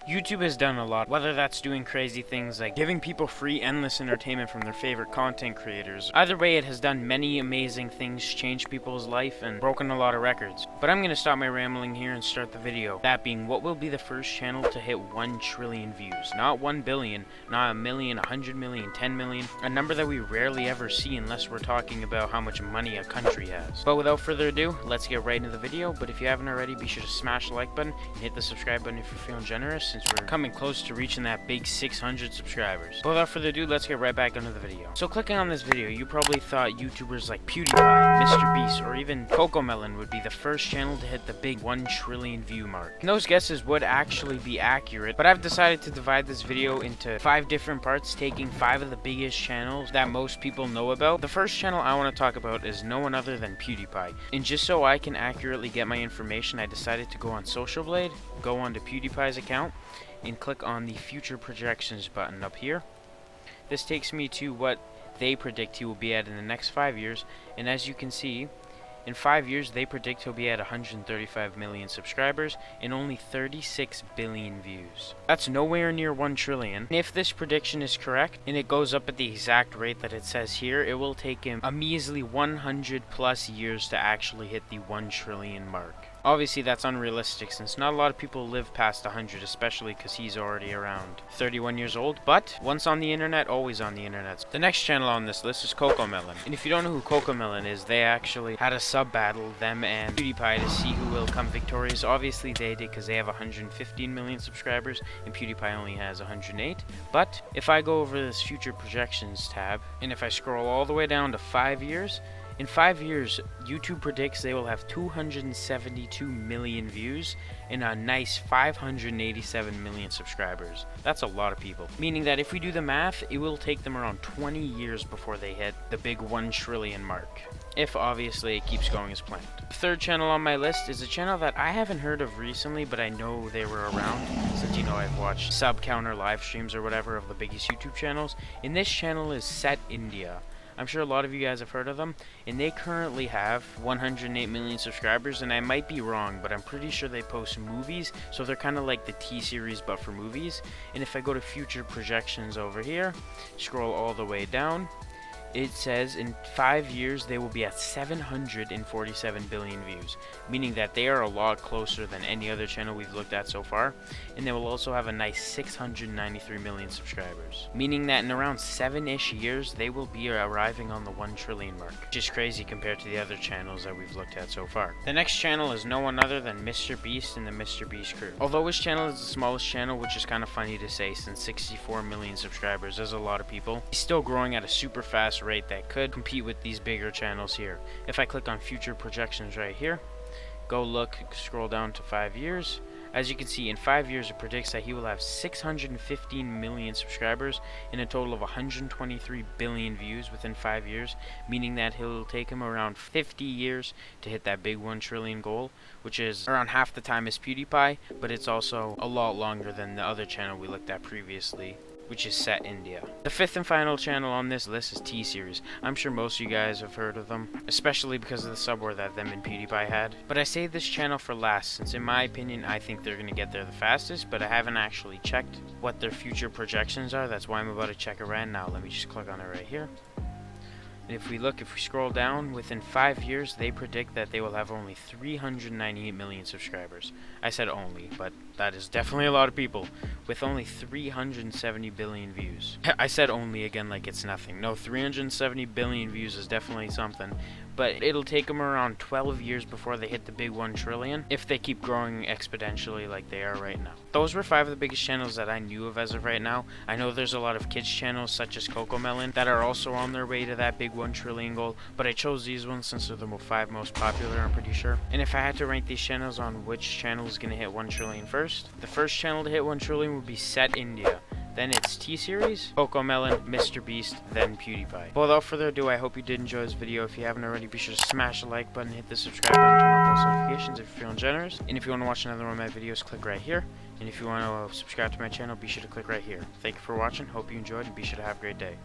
YouTube has done a lot, whether that's doing crazy things like giving people free endless entertainment from their favorite content creators. Either way, it has done many amazing things, changed people's life, and broken a lot of records. But I'm gonna stop my rambling here and start the video. That being, what will be the first channel to hit 1 trillion views? Not 1 billion, not a million, 100 million, 10 million, a number that we rarely ever see unless we're talking about how much money a country has. But without further ado, let's get right into the video. But if you haven't already, be sure to smash the like button and hit the subscribe button if you're feeling generous, since we're coming close to reaching that big 600 subscribers. But without further ado, let's get right back into the video. So clicking on this video, you probably thought YouTubers like PewDiePie, MrBeast, or even CocoMelon would be the first channel to hit the big 1 trillion view mark. And those guesses would actually be accurate, but I've decided to divide this video into 5 different parts, taking 5 of the biggest channels that most people know about. The first channel I want to talk about is no one other than PewDiePie. And just so I can accurately get my information, I decided to go on Social Blade, go onto PewDiePie's account, and click on the future projections button up here. This takes me to what they predict he will be at in the next 5 years, and as you can see, in 5 years they predict he'll be at 135 million subscribers and only 36 billion views. That's nowhere near 1 trillion. And if this prediction is correct, and it goes up at the exact rate that it says here, it will take him a measly 100 plus years to actually hit the 1 trillion mark. Obviously that's unrealistic since not a lot of people live past 100, especially because he's already around 31 years old, but once on the internet, always on the internet. The next channel on this list is CocoMelon, and if you don't know who CocoMelon is, they actually had a sub battle, them and PewDiePie, to see who will come victorious. Obviously they did because they have 115 million subscribers and PewDiePie only has 108, but if I go over this future projections tab, and if I scroll all the way down to 5 years, in 5 years, YouTube predicts they will have 272 million views and a nice 587 million subscribers. That's a lot of people. Meaning that if we do the math, it will take them around 20 years before they hit the big 1 trillion mark. If obviously it keeps going as planned. The third channel on my list is a channel that I haven't heard of recently, but I know they were around since, you know, I've watched sub counter live streams or whatever of the biggest YouTube channels. And this channel is Set India. I'm sure a lot of you guys have heard of them, and they currently have 108 million subscribers, and I might be wrong, but I'm pretty sure they post movies, so they're kind of like the T-series but for movies. And if I go to future projections over here, scroll all the way down, it says in 5 years they will be at 747 billion views, meaning that they are a lot closer than any other channel we've looked at so far, and they will also have a nice 693 million subscribers, meaning that in around 7-ish years they will be arriving on the 1 trillion mark, which is crazy compared to the other channels that we've looked at so far. The next channel is no one other than MrBeast and the MrBeast crew. Although his channel is the smallest channel, which is kind of funny to say since 64 million subscribers is a lot of people, he's still growing at a super fast rate that could compete with these bigger channels here. If I click on future projections right here, go look, scroll down to 5 years, as you can see in 5 years it predicts that he will have 615 million subscribers and a total of 123 billion views within 5 years, meaning that it'll take him around 50 years to hit that big 1 trillion goal, which is around half the time as PewDiePie, but it's also a lot longer than the other channel we looked at previously, which is Set India. The fifth and final channel on this list is T-Series. I'm sure most of you guys have heard of them, especially because of the sub war that them and PewDiePie had. But I saved this channel for last, since in my opinion, I think they're gonna get there the fastest, but I haven't actually checked what their future projections are. That's why I'm about to check it right now. Let me just click on it right here. And if we scroll down, within 5 years, they predict that they will have only 398 million subscribers. I said only, but that is definitely a lot of people, with only 370 billion views. I said only again like it's nothing. No, 370 billion views is definitely something, but it'll take them around 12 years before they hit the big 1 trillion, if they keep growing exponentially like they are right now. Those were 5 of the biggest channels that I knew of as of right now. I know there's a lot of kids channels such as CocoMelon that are also on their way to that big 1 trillion goal, but I chose these ones since they're the 5 most popular, I'm pretty sure. And if I had to rank these channels on which channel is going to hit 1 trillion first, the first channel to hit 1 trillion would be Set India. Then it's T-Series, CocoMelon, MrBeast, then PewDiePie. But without further ado, I hope you did enjoy this video. If you haven't already, be sure to smash the like button, hit the subscribe button, turn on post notifications if you're feeling generous. And if you want to watch another one of my videos, click right here. And if you want to subscribe to my channel, be sure to click right here. Thank you for watching, hope you enjoyed, and be sure to have a great day.